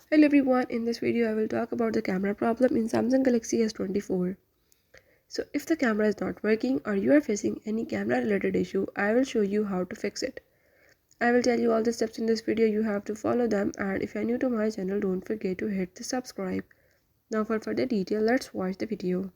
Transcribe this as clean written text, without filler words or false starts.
Hello everyone, in this video I will talk about the camera problem in Samsung Galaxy S24. So if the camera is not working or you are facing any camera related issue, I will show you how to fix it. I will tell you all the steps in this video, you have to follow them, and if you are new to my channel, don't forget to hit the subscribe. Now for further detail, let's watch the video.